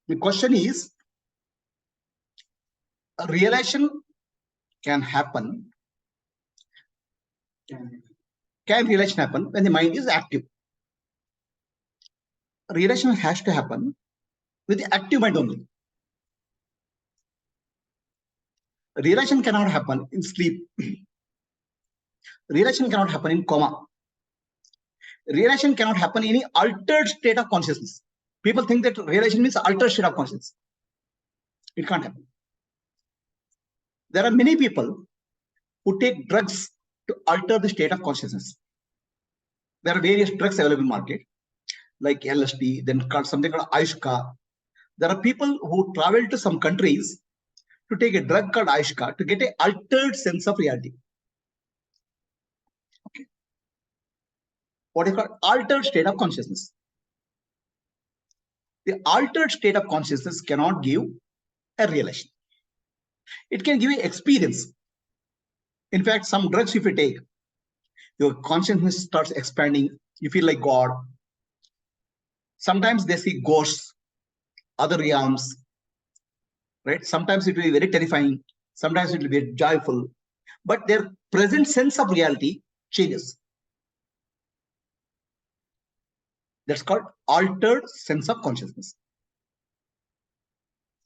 The question is, a realization can happen. Can realization happen when the mind is active? Realization has to happen with the active mind only. Realization cannot happen in sleep. Realization cannot happen in coma. Realization cannot happen in any altered state of consciousness. People think that realization means altered state of consciousness. It can't happen. There are many people who take drugs to alter the state of consciousness. There are various drugs available in the market, like LSD, then something called Ayushka. There are people who travel to some countries to take a drug called Ayushka to get an altered sense of reality. Okay. What is called altered state of consciousness. The altered state of consciousness cannot give a realization. It can give you experience. In fact, some drugs, if you take, your consciousness starts expanding. You feel like God. Sometimes they see ghosts, other realms, right? Sometimes it will be very terrifying. Sometimes it will be joyful. But their present sense of reality changes. That's called altered sense of consciousness.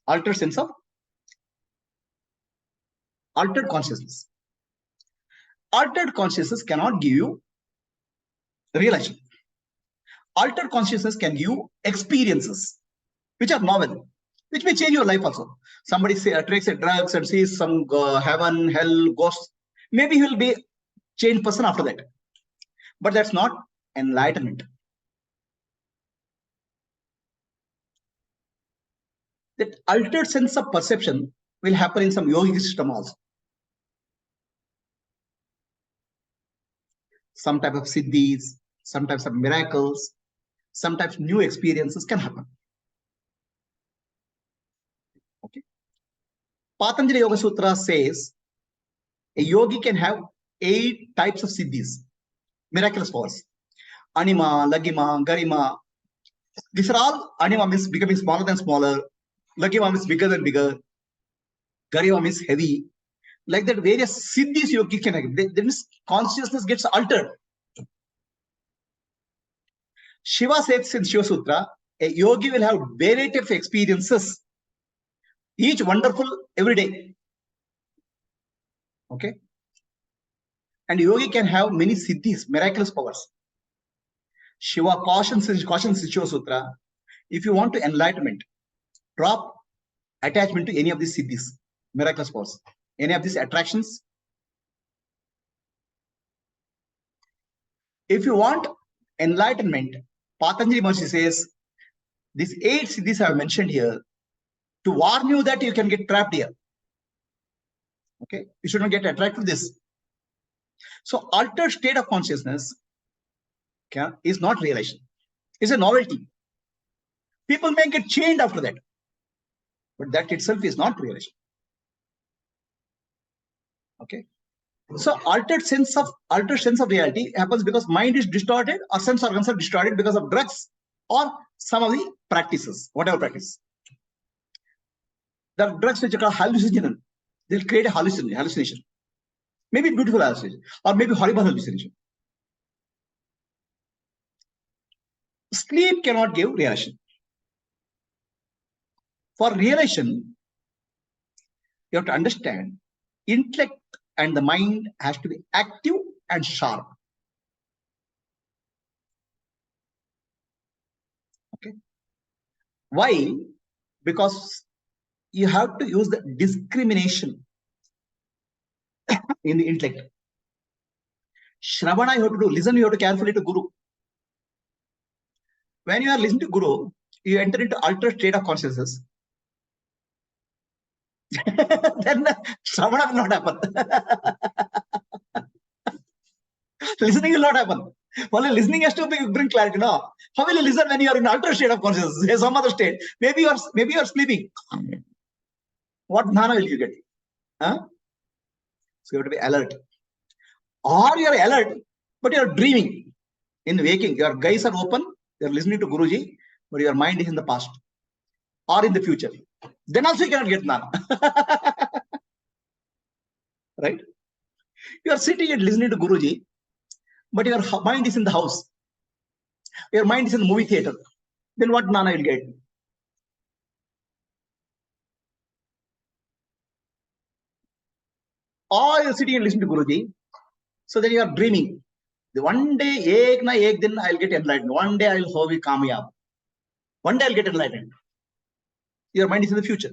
Altered sense of altered consciousness. Altered consciousness cannot give you realization. Altered consciousness can give you experiences which are novel, which may change your life also. Somebody takes a drugs and sees some heaven, hell, ghosts. Maybe he will be a changed person after that. But that's not enlightenment. That altered sense of perception will happen in some yogic system also. Some type of siddhis, some types of miracles, some types of new experiences can happen. Okay. Patanjali Yoga Sutra says a yogi can have 8 types of siddhis, miraculous powers. Anima, Lagima, Garima. These are all, Anima means becoming smaller than smaller. Lagima means bigger than bigger. Garima means heavy. Like that, various siddhis yogi can have. Then consciousness gets altered. Shiva says in Shiva Sutra, a yogi will have variety of experiences, each wonderful every day. Okay. And yogi can have many siddhis, miraculous powers. Shiva cautions in Shiva Sutra, if you want to enlightenment, drop attachment to any of these siddhis, miraculous powers, any of these attractions. If you want enlightenment, Patanjali Maharishi says, these 8 siddhis I have mentioned here to warn you that you can get trapped here. Okay, you should not get attracted to this. So altered state of consciousness is not realization. It's a novelty. People may get chained after that, but that itself is not realization. Okay. So altered sense of reality happens because mind is distorted or sense organs are distorted because of drugs or some of the practices, whatever practice. The drugs which are called hallucinogen, they'll create a hallucination. Maybe beautiful hallucination or maybe horrible hallucination. Sleep cannot give realization. For realization, you have to understand intellect and the mind has to be active and sharp. Okay. Why? Because you have to use the discrimination in the intellect. Shravana you have to do, listen you have to carefully to Guru. When you are listening to Guru, you enter into altered state of consciousness. Then Shravana will not happen. Listening will not happen. Only listening has to bring clarity. No, how will you listen when you are in altered state of consciousness? Some other state. Maybe you are sleeping. What dhyana will you get? Huh? So you have to be alert. Or you are alert, but you are dreaming. In waking, your eyes are open. You are listening to Guruji. but your mind is in the past or in the future. Then also you cannot get jnana. Right? You are sitting and listening to Guruji, but your mind is in the house. Your mind is in the movie theater. Then what jnana will get? Or you're sitting and listening to Guruji, so then you are dreaming. One day, ek na ek din, I'll get enlightened. One day I'll be kamyab. One day I'll get enlightened. Your mind is in the future.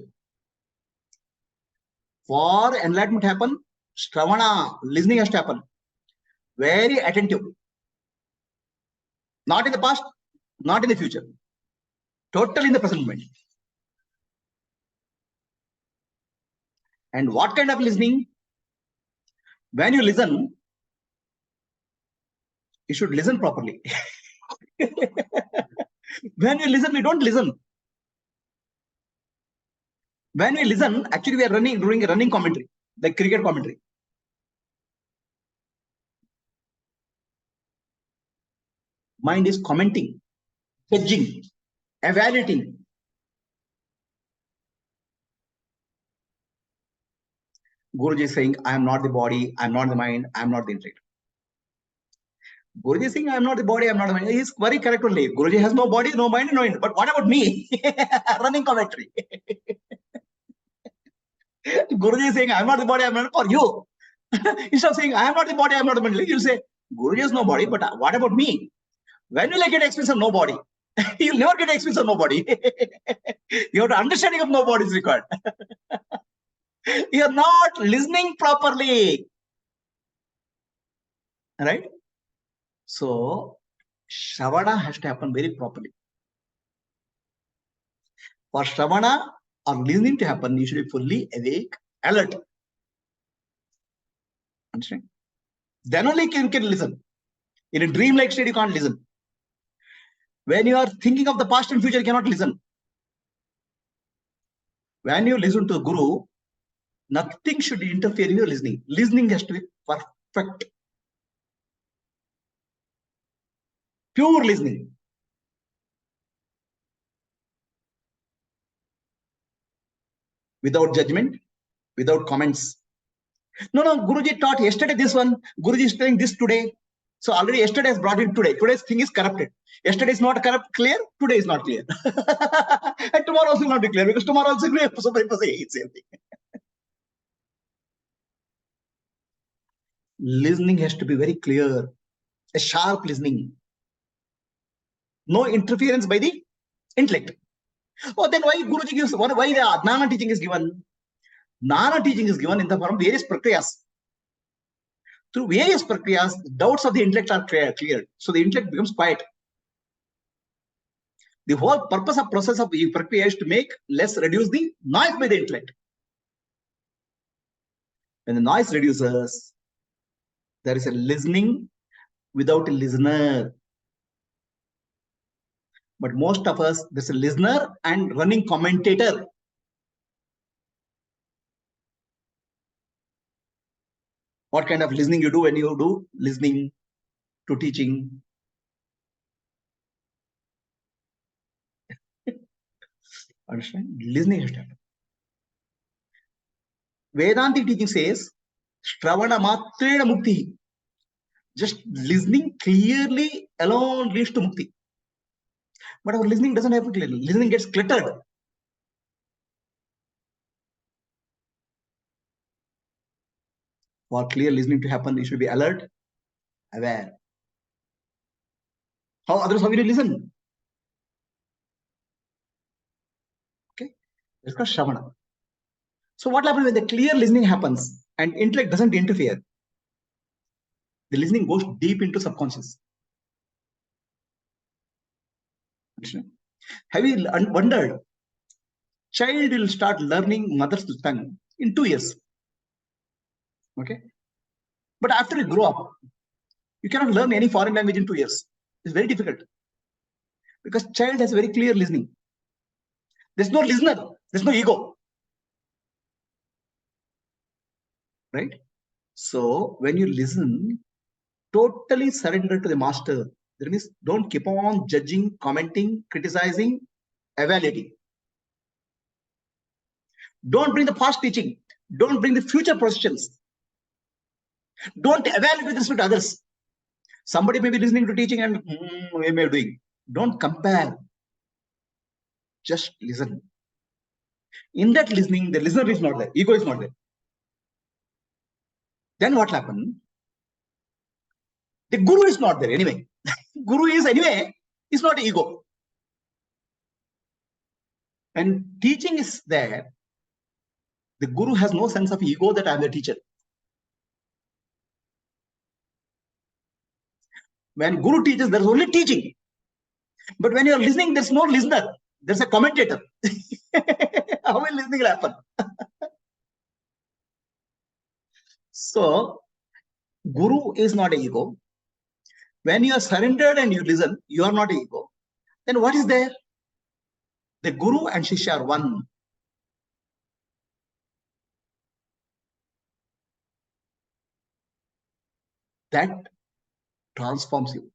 For enlightenment to happen, Shravana, listening has to happen. Very attentive. Not in the past, not in the future. Totally in the present moment. And what kind of listening? When you listen, you should listen properly. When we listen, we don't listen. When we listen, actually we are doing a running commentary, like cricket commentary. Mind is commenting, judging, evaluating. Guruji is saying, I am not the body, I am not the mind, I am not the intellect. Guruji is saying, I am not the body, I am not the mind. He is very correct only. Guruji has no body, no mind, no intellect. But what about me? Running commentary. Guruji is saying, I am not the body, I am not for you. Instead of saying, I am not the body, I am not the mind, you'll say, Guruji has no body, but what about me? When will I get experience of nobody? You'll never get experience of nobody. Your understanding of nobody is required. You're not listening properly. Right? So, Shravana has to happen very properly. For Shravana or listening to happen, you should be fully awake, alert. Understand? Then only you can listen. In a dream-like state, you can't listen. When you are thinking of the past and future, you cannot listen. When you listen to the Guru, nothing should interfere in your listening. Listening has to be perfect. Pure listening. Without judgment, without comments. No, Guruji taught yesterday this one. Guruji is telling this today. So already yesterday has brought it today. Today's thing is corrupted. Yesterday is not corrupt, clear. Today is not clear. And tomorrow also will not be clear because tomorrow also will be same thing. Listening has to be very clear. A sharp listening. No interference by the intellect. Oh, then why Guruji gives, why the Jnana teaching is given? Jnana teaching is given in the form of various prakriyas. Through various prakriyas, doubts of the intellect are cleared. So the intellect becomes quiet. The whole purpose of process of the prakriya is to reduce the noise by the intellect. When the noise reduces, there is a listening without a listener. But most of us, there's a listener and running commentator. What kind of listening you do when you do listening to teaching? Understand? Listening has to happen. Vedantic teaching says, Shravana matrena mukti. Just listening clearly alone leads to mukti. But our listening doesn't happen clearly. Listening gets cluttered. For clear listening to happen, you should be alert, aware. How others have you listen? Okay, that's called Shravana. So what happens when the clear listening happens and intellect doesn't interfere? The listening goes deep into subconscious. Have you wondered? Child will start learning mother's tongue in 2 years. Okay, but after you grow up, you cannot learn any foreign language in 2 years. It's very difficult because child has very clear listening. There's no listener. There's no ego. Right? So when you listen, totally surrender to the master. That means don't keep on judging, commenting, criticizing, evaluating. Don't bring the past teaching. Don't bring the future positions. Don't evaluate with respect to others. Somebody may be listening to teaching and we may be doing. Don't compare. Just listen. In that listening, the listener is not there. Ego is not there. Then what happened? The guru is not there anyway. Guru is anyway, is not ego. And teaching is there. The guru has no sense of ego that I am the teacher. When guru teaches, there is only teaching. But when you are listening, there's no listener. There's a commentator. How will listening happen? So, guru is not an ego. When you are surrendered and you listen, you are not an ego. Then what is there? The guru and Shishya are one. That transforms you.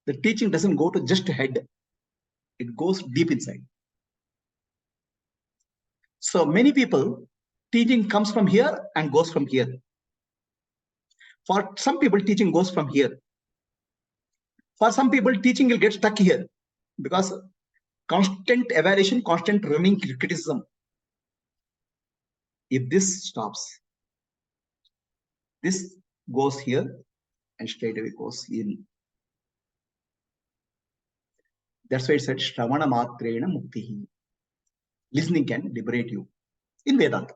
The teaching doesn't go to just head. It goes deep inside. So many people, teaching comes from here and goes from here. For some people, teaching goes from here. For some people, teaching will get stuck here because constant evaluation, constant running criticism. If this stops, this goes here and straight away goes in. That's why it said Shravana Matrena Muktihi. Listening can liberate you in Vedanta.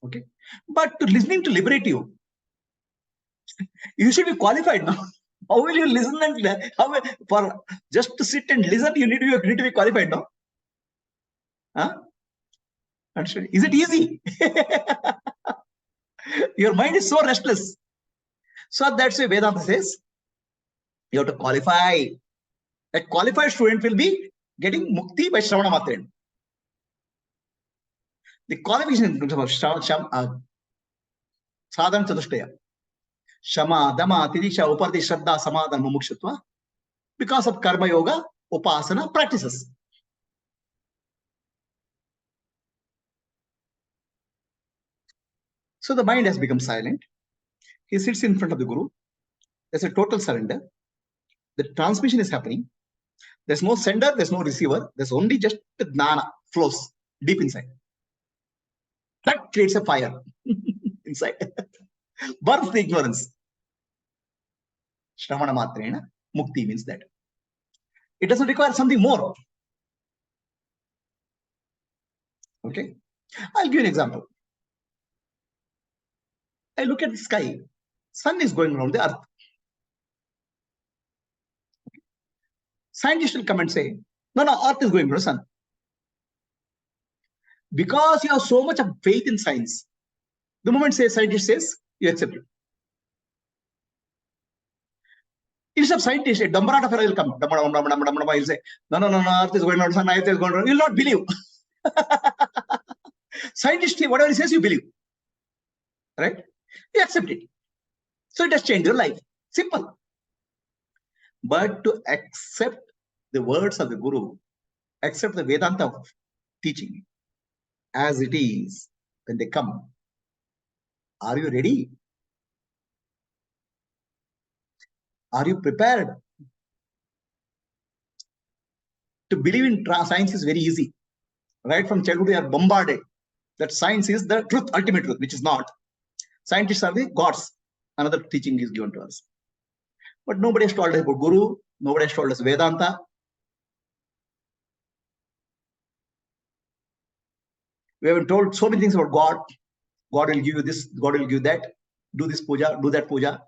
Okay. But to listening to liberate you, you should be qualified now. How will you listen and how for just to sit and listen, you need to be qualified now? Huh? Is it easy? Your mind is so restless. So that's why Vedanta says you have to qualify. A qualified student will be getting mukti by Shravana Matrena. The qualification of sadhana chatushtaya. Shama, Dama, Tirisha, Uparti, Shraddha, Samadhana, Mumukshutva. Because of Karma Yoga, Upasana practices. So the mind has become silent. He sits in front of the Guru. There's a total surrender. The transmission is happening. There's no sender, there's no receiver. There's only just the jnana flows deep inside. That creates a fire inside. Burns the ignorance. Shravana Matrena Mukti means that. It doesn't require something more. Okay. I'll give you an example. I look at the sky. Sun is going around the earth. Scientists will come and say, no, earth is going around the sun. Because you have so much of faith in science, the moment scientist says, you accept it. Instead of scientist, a Dambarata fellow will come. He'll say, no, earth is going around the sun, earth is going around. You'll not believe. Scientist, whatever he says, you believe. Right? You accept it. So it has changed your life. Simple. But to accept the words of the Guru, accept the Vedanta teaching as it is when they come, are you ready? Are you prepared? To believe in science is very easy. Right from childhood, we are bombarded that science is the truth, ultimate truth, which is not. Scientists are the gods. Another teaching is given to us. But nobody has told us about Guru. Nobody has told us Vedanta. We have been told so many things about God. God will give you this, God will give you that. Do this puja, do that puja.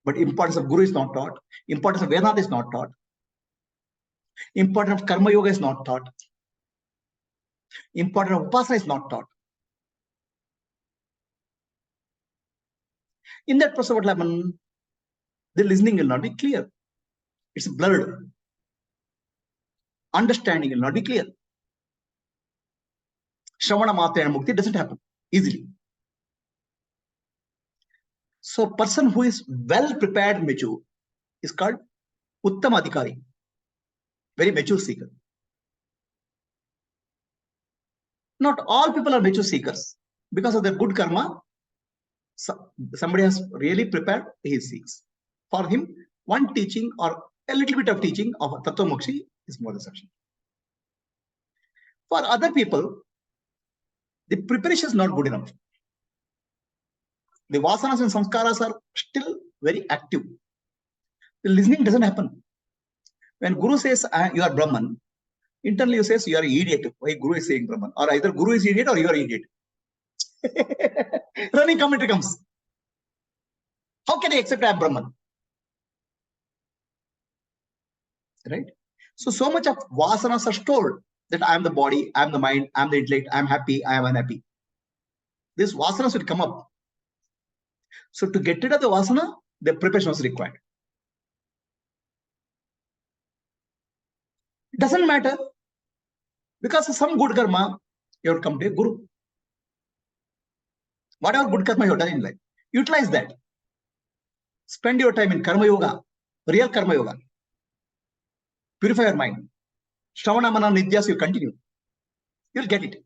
But importance of Guru is not taught. Importance of Vedanta is not taught. Importance of Karma Yoga is not taught. Importance of Upasana is not taught. In that process, what will happen? The listening will not be clear. It's blurred. Understanding will not be clear. Shravana Matrena Mukti doesn't happen easily. So person who is well prepared, mature, is called Uttama Adhikari, very mature seeker. Not all people are mature seekers. Because of their good karma, somebody has really prepared, he seeks. For him, one teaching or a little bit of teaching of Tattva Mokshi is more than sufficient. For other people, the preparation is not good enough. The vasanas and samskaras are still very active. The listening doesn't happen. When Guru says, you are Brahman, internally you says, you are an idiot. Why Guru is saying Brahman? Or either Guru is idiot or you are idiot. Running commentary comes. How can I accept I am Brahman? Right? So much of vasanas are stored that I am the body, I am the mind, I am the intellect, I am happy, I am unhappy. These vasanas will come up. So to get rid of the vasana, the preparation was required. It doesn't matter. Because of some good karma, you have come to a Guru. Whatever good karma you have done in life, utilize that. Spend your time in karma yoga, real karma yoga. Purify your mind. Shravana mana nidyas, you continue. You'll get it.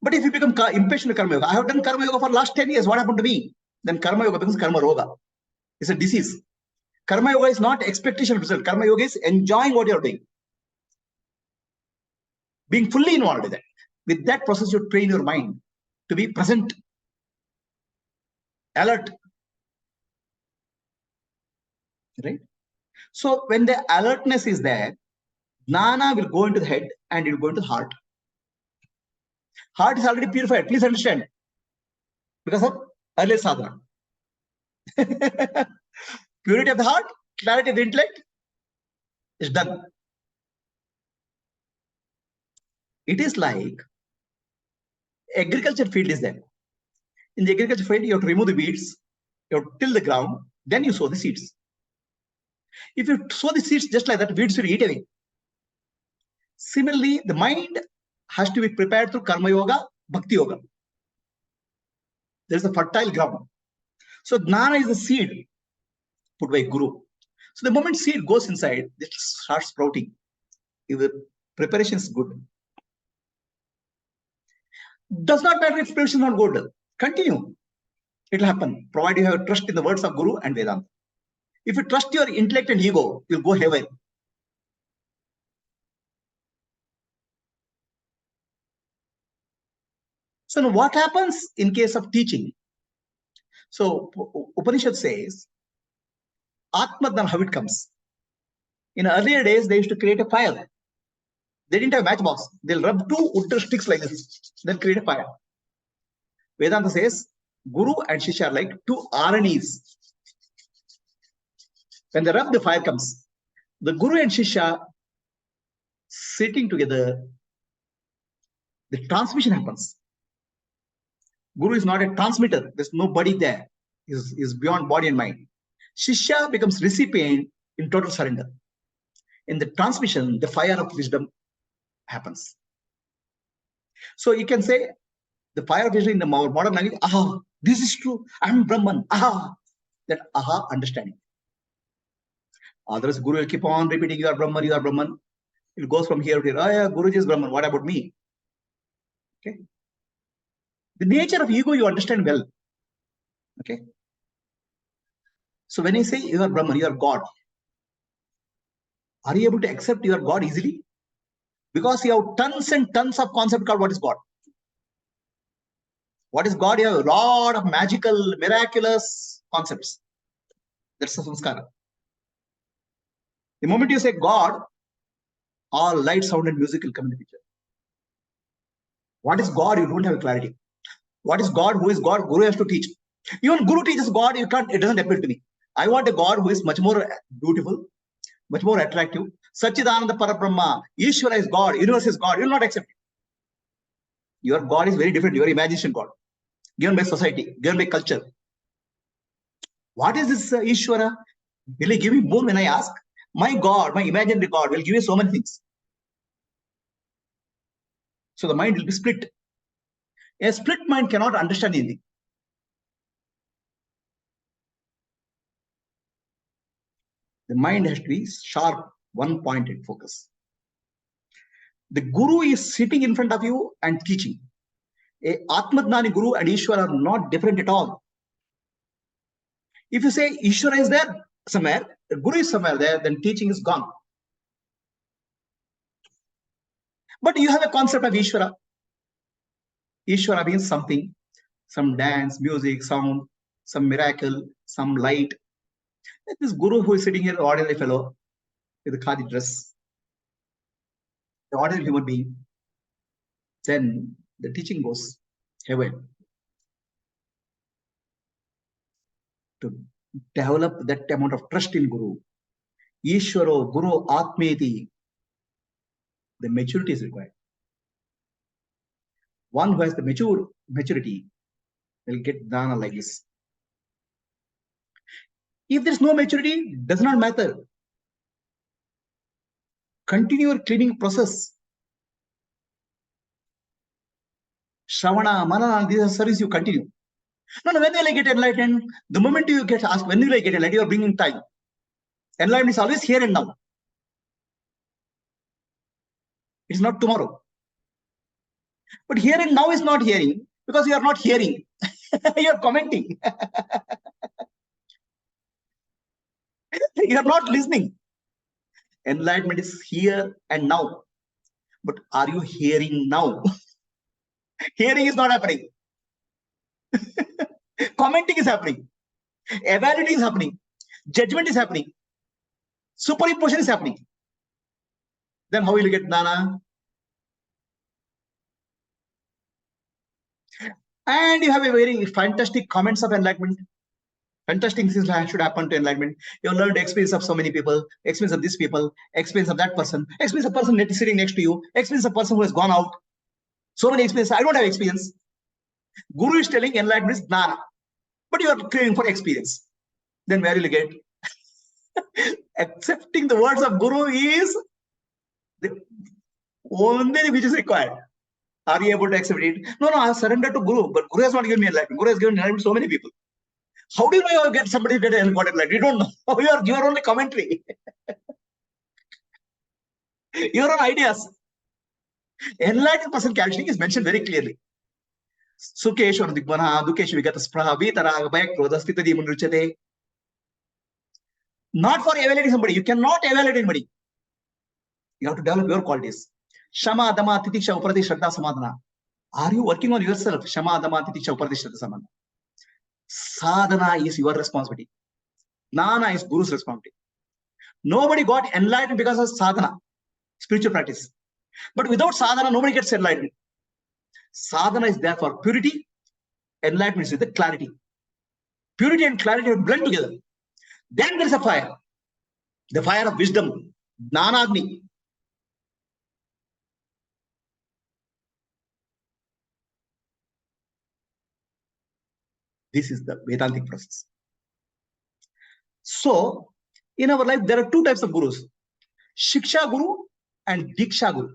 But if you become impatient with karma yoga, I have done karma yoga for the last 10 years. What happened to me? Then karma yoga becomes karma roga. It's a disease. Karma yoga is not expectation of result. Karma yoga is enjoying what you're doing. Being fully involved with that. With that process, you train your mind to be present, alert. Right? So when the alertness is there, jnana will go into the head and it will go into the heart. Heart is already purified. Please understand. Because of earlier sadhana. Purity of the heart, clarity of the intellect is done. It is like agriculture field is there. In the agriculture field, you have to remove the weeds, you have to till the ground, then you sow the seeds. If you sow the seeds just like that, weeds will eat away. Similarly, the mind has to be prepared through karma yoga, bhakti yoga. There is a fertile ground. So jnana is the seed put by Guru. So the moment seed goes inside, it starts sprouting. If the preparation is good. Does not matter if preparation is not good. Continue. It will happen, provided you have trust in the words of Guru and Vedanta. If you trust your intellect and ego, you'll go heaven. So now what happens in case of teaching? So Upanishad says, Atma, then how it comes. In earlier days, they used to create a fire. They didn't have matchbox. They'll rub two wood sticks like this. They'll create a fire. Vedanta says, Guru and Shishya are like two Aranis. When they rub, the fire comes. The Guru and Shishya sitting together, the transmission happens. Guru is not a transmitter. There's no body there. He's beyond body and mind. Shishya becomes recipient in total surrender. In the transmission, the fire of wisdom happens. So you can say, the fire of wisdom in the modern language, aha, this is true. I'm Brahman. Aha. That aha understanding. Otherwise, Guru will keep on repeating, you are Brahman, you are Brahman. It goes from here to here. Oh yeah, Guruji is Brahman. What about me? Okay. The nature of ego you understand well. Okay. So when I say you are Brahman, you are God, are you able to accept you are God easily? Because you have tons and tons of concept called what is God. What is God? You have a lot of magical, miraculous concepts. That's the samskara. The moment you say God, all light, sound, and music will come in the picture. What is God? You don't have clarity. What is God? Who is God? Guru has to teach. Even Guru teaches God, you can't, it doesn't appeal to me. I want a God who is much more beautiful, much more attractive. Satchidananda Parabrahma, Ishvara is God, universe is God. You will not accept it. Your God is very different. Your imagination God, given by society, given by culture. What is this Ishvara? Will he give me more when I ask? My God, my imaginary God will give you so many things. So the mind will be split. A split mind cannot understand anything. The mind has to be sharp, one-pointed focus. The guru is sitting in front of you and teaching. A Atma Guru and Ishwara are not different at all. If you say Ishwara is there somewhere, the Guru is somewhere there, then teaching is gone. But you have a concept of Ishwara. Ishwara means something, some dance, music, sound, some miracle, some light. This Guru who is sitting here, ordinary fellow, with a khadi dress, the ordinary human being, then the teaching goes heaven. To develop that amount of trust in Guru, Ishwaro, Guru, Atmeti, the maturity is required. One who has the maturity will get dana like this. If there is no maturity, does not matter. Continue your cleaning process. Shravana, Manana, these are service you continue. No, when will I get enlightened? The moment you get asked, when will I get enlightened, you are bringing time. Enlightenment is always here and now. It's not tomorrow. But here and now is not hearing because you are not hearing. You are commenting. You are not listening. Enlightenment is here and now. But are you hearing now? Hearing is not happening. Commenting is happening. Evaluating is happening. Judgment is happening. Superimposition is happening. Then how will you get jnana? And you have a very fantastic comments of enlightenment. Fantastic things should happen to enlightenment. You have learned experience of so many people, experience of this people, experience of that person, experience of person sitting next to you, experience of person who has gone out. So many experiences. I don't have experience. Guru is telling enlightenment is jnana. But you are craving for experience. Then where will you get? Accepting the words of Guru is the only which is required. Are you able to accept it? No, I have surrendered to Guru, but Guru has not given me enlightenment. Guru has given enlightenment to so many people. How do you know you get somebody to get enlightenment? You don't know. You are only commentary. Your own ideas. Enlightened person conditioning is mentioned very clearly. Sukeshwar Digbana, Dukesh Vigata Spraha, Vitara, Bhaya, Krodastita Dimunruchate. Not for evaluating somebody. You cannot evaluate anybody. You have to develop your qualities. Shama, Dama, Titiksha, Uprati, Shraddha, Samadhana. Are you working on yourself? Shama, Dama, Titiksha, Uprati, Shraddha, Samadhana. Sadhana is your responsibility. Jnana is Guru's responsibility. Nobody got enlightened because of sadhana, spiritual practice. But without sadhana, nobody gets enlightened. Sadhana is there for purity. Enlightenment is with the clarity. Purity and clarity will blend together. Then there is a fire. The fire of wisdom. Jnanagni. This is the Vedantic process. So, in our life, there are two types of gurus. Shiksha Guru and Diksha Guru.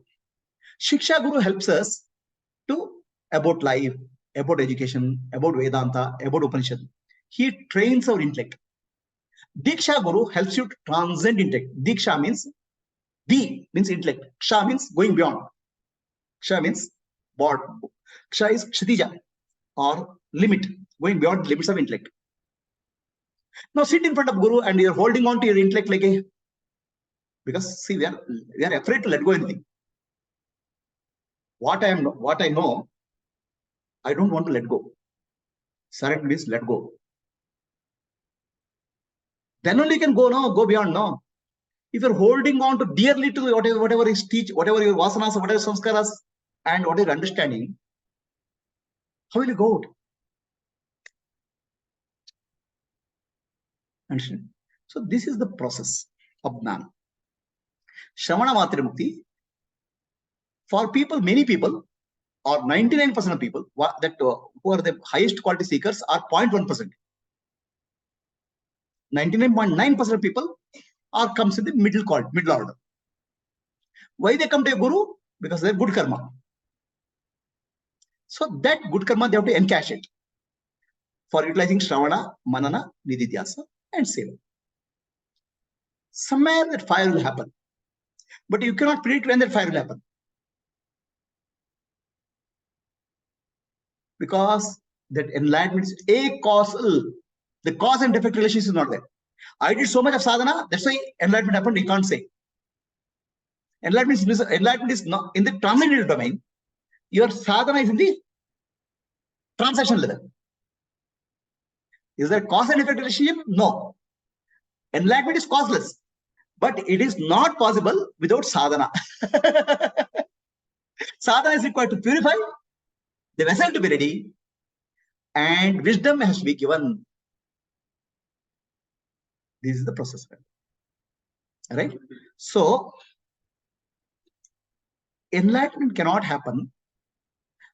Shiksha Guru helps us to about life, about education, about Vedanta, about Upanishad. He trains our intellect. Diksha Guru helps you to transcend intellect. Diksha means D means intellect. Ksha means going beyond. Ksha means board. Ksha is Kshitija or limit, going beyond the limits of intellect. Now sit in front of Guru and you're holding on to your intellect like a, because see, we are afraid to let go anything. What I know, I don't want to let go. Surrender means let go. Then only you can go beyond, no. If you're holding on to dearly to whatever is teach, whatever your vasanas, whatever samskaras, and whatever understanding, how will you go out? Understand? So this is the process of jnana. Shravana Matra Mukti, for people, many people, or 99% of people who are the highest quality seekers are 0.1%. 99.9% of people comes in the middle order. Why they come to a guru? Because they have good karma. So that good karma they have to encash it for utilizing Shravana, Manana, Nididhyasa, and Seva. somewhere that fire will happen. But you cannot predict when that fire will happen. Because that enlightenment is a-causal. The cause and effect relationship is not there. I did so much of sadhana, that's why enlightenment happened. You can't say. Enlightenment is not in the transcendental domain. Your sadhana is in the transaction level. Is there cause and effect relationship? No. Enlightenment is causeless, but it is not possible without sadhana. Sadhana is required to purify the vessel to be ready, and wisdom has to be given. This is the process, right? So enlightenment cannot happen.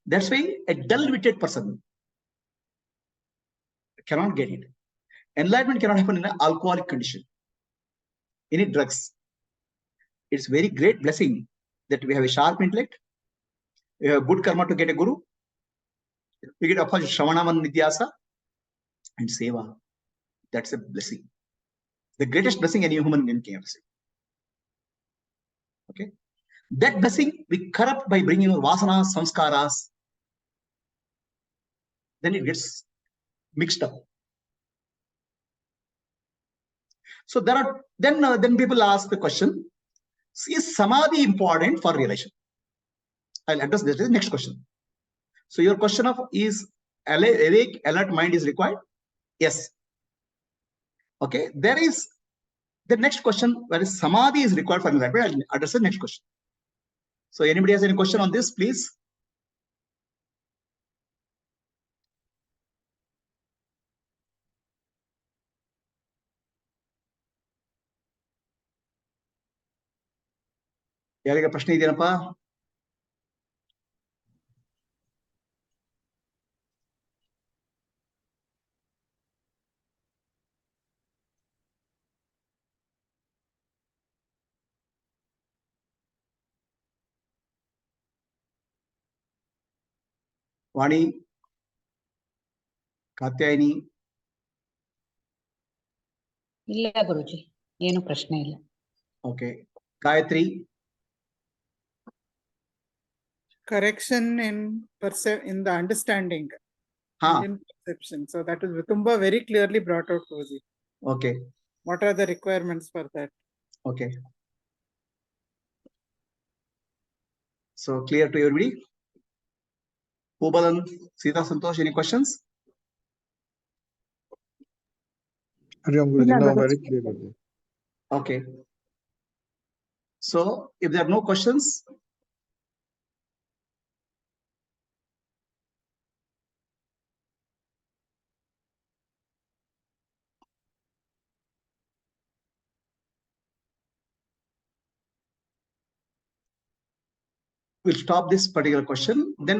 That's why a dull-witted person cannot get it. Enlightenment cannot happen in an alcoholic condition, any drugs. It's very great blessing that we have a sharp intellect, we have good karma to get a guru, we get of Shravanaman Nityasa and Seva. That's a blessing. The greatest blessing any human being can receive. Okay. That blessing we corrupt by bringing vasanas, samskaras. Then it gets mixed up. So there are then people ask the question: is samadhi important for realization? I'll address this. Next question. So your question of is awake, alert mind is required? Yes. Okay. There is the next question where is samadhi is required for enlightenment. I'll address the next question. So anybody has any question on this, please? ಯಾರಿಗೆ ಪ್ರಶ್ನೆ ಇದೆಯಪ್ಪ? ವಾಣಿ, ಕಾತ್ಯಾಯಿನಿ? ಇಲ್ಲ ಗುರುಜಿ, ಏನು ಪ್ರಶ್ನೆ ಇಲ್ಲ. Okay. Gayatri? Correction in the understanding and in perception. So that is Vitumba very clearly brought out, Prabhuji. Okay. What are the requirements for that? Okay. So clear to everybody? Pubalan, Sita, Santosh, any questions? No, very clear. Okay. So if there are no questions, we'll stop this particular question. Then